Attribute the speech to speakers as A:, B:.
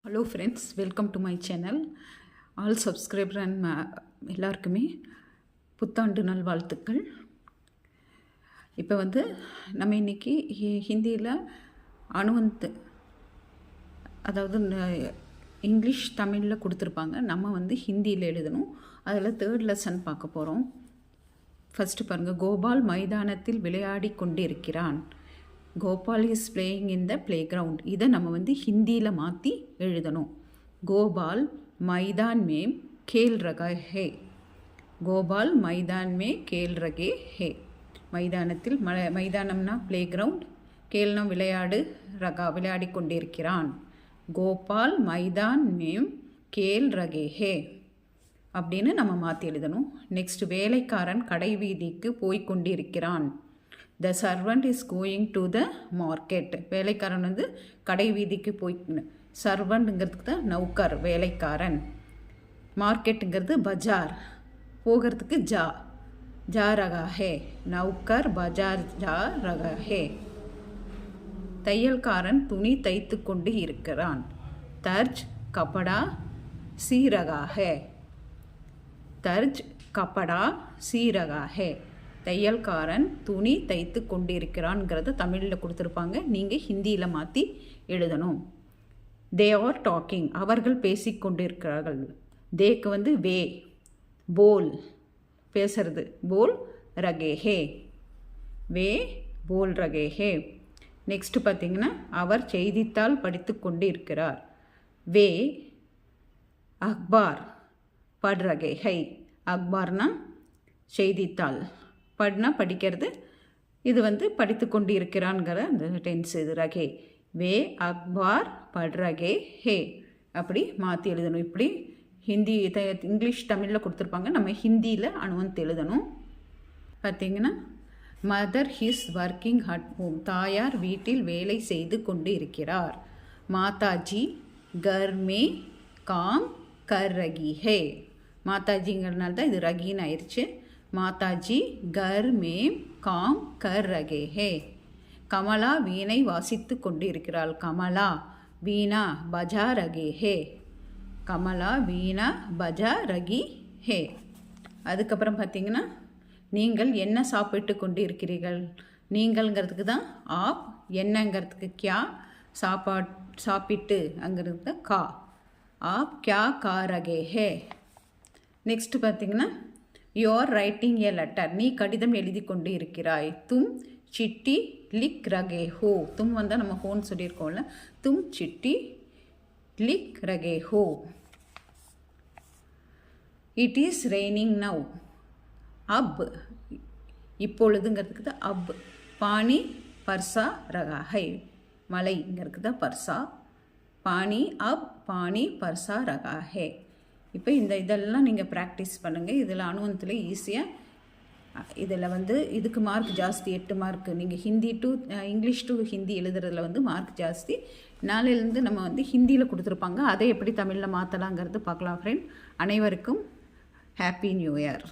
A: Hello friends, welcome to my channel. All subscriber and எல்லாருக்குமே புத்தாண்டு நல்வாழ்த்துக்கள். இப்போ நம்ம இன்றைக்கி ஹிந்தியில் அணுவந்த், அதாவது இங்கிலீஷ் தமிழில் கொடுத்துருப்பாங்க. நம்ம ஹிந்தியில் எழுதணும். அதில் 3rd லெசன் பார்க்க போகிறோம். ஃபஸ்ட்டு பாருங்கள், கோபால் மைதானத்தில் விளையாடி கொண்டிருக்கிறான். Gopal is playing in the play ground. இதை நம்ம ஹிந்தியில் மாற்றி எழுதணும். கோபால் மைதான் மேம் கேல் ரகா ஹே. கோபால் மைதான் மே கேல் ரகே ஹே. மைதானத்தில் மைதானம்னா பிளே கிரவுண்ட், கேல்னா விளையாடு, ரகா விளையாடி கொண்டிருக்கிறான். கோபால் மைதான் மேம் கேல் ரகே ஹே அப்படின்னு நம்ம மாற்றி எழுதணும். நெக்ஸ்ட், வேலைக்காரன் கடை வீதிக்கு போய் கொண்டிருக்கிறான். த servant is going to the market. வேலைக்காரன் கடை வீதிக்கு போய், சர்வன்ட்டுங்கிறதுக்கு தான் நௌக்கர் வேலைக்காரன். மார்க்கெட்டுங்கிறது பஜார், போகிறதுக்கு ஜா ரகா ஹே. நௌக்கர் பஜார் ஜா ரகா ஹே. தையல்காரன் துணி தைத்து கொண்டு இருக்கிறான். தர்ஜ் கப்படா சி ரகா ஹே. தர்ஜ் கப்படா சி ரகா ஹே. தையல்காரன் துணி தைத்து கொண்டிருக்கிறான்ங்கிறத தமிழில் கொடுத்துருப்பாங்க. நீங்கள் ஹிந்தியில் மாற்றி எழுதணும். They are talking. அவர்கள் பேசிக்கொண்டிருக்கிறார்கள். தேக்கு வே, போல் பேசுறது, போல் ரகே ஹே. வே போல் ரகே ஹே. நெக்ஸ்ட் பார்த்திங்கன்னா, அவர் செய்தித்தாள் படித்து கொண்டு இருக்கிறார். வே அக்பார் பட் ரகே ஹை. அக்பார்னா செய்தித்தாள், பட்னா படிக்கிறது, இது படித்து கொண்டு இருக்கிறான்ங்கிற அந்த டென்ஸ் இது ரகே. வே அக்பார் பட் ரகே ஹே. அப்படி மாற்றி எழுதணும். இப்படி ஹிந்தி இங்கிலீஷ் தமிழில் கொடுத்துருப்பாங்க. நம்ம ஹிந்தியில் அணுவந்த் எழுதணும். பார்த்திங்கன்னா, mother his working at home. தாயார் வீட்டில் வேலை செய்து கொண்டு இருக்கிறார். மாதாஜி கர்மே காம் கர் ரகி ஹே. மாதாஜிங்கிறதுனால தான் இது ரகின்னு ஆயிடுச்சு. மாதாஜி கர் மேம் காம் கர் ரகே ஹே. கமலா வீணை வாசித்து கொண்டு இருக்கிறாள். கமலா வீணா பஜா ரகே ஹே. கமலா வீணா பஜா ரகி ஹே. அதுக்கப்புறம் பார்த்திங்கன்னா, நீங்கள் என்ன சாப்பிட்டு கொண்டு இருக்கிறீர்கள். நீங்கள்ங்கிறதுக்கு தான் ஆப், என்னங்கிறதுக்கு கியா, சாப்பிட்டு அங்கிறது கா. ஆப் கியா கா ரகே ஹே. நெக்ஸ்ட் பார்த்திங்கன்னா, you are writing A letter. நீ கடிதம் எழுதி கொண்டு இருக்கிறாய். தும் சிட்டி லிக் ரகே ஹோ. தும் நம்ம ஹோன்னு சொல்லியிருக்கோம்ல. தும் சிட்டி லிக் ரகே ஹோ. It is raining now. அப் இப்பொழுதுங்கிறதுக்கு தான் அப். பானி பர்சா ரகா ஹை. மலைங்கிறதுக்கு தான் பர்சா. பானி அப் பானி பர்சா ரகா ஹே. இப்போ இதெல்லாம் நீங்கள் ப்ராக்டிஸ் பண்ணுங்கள். இதில் அணுவந்தில் ஈஸியாக, இதில் இதுக்கு மார்க் ஜாஸ்தி, 8 மார்க்கு. நீங்கள் Hindi to English to Hindi எழுதுறதுல மார்க் ஜாஸ்தி. நாளையிலேருந்து நம்ம ஹிந்தியில் கொடுத்துருப்பாங்க. அதை எப்படி தமிழில் மாற்றலாங்கிறது பார்க்கலாம் ஃப்ரெண்ட். அனைவருக்கும் ஹாப்பி நியூ இயர்.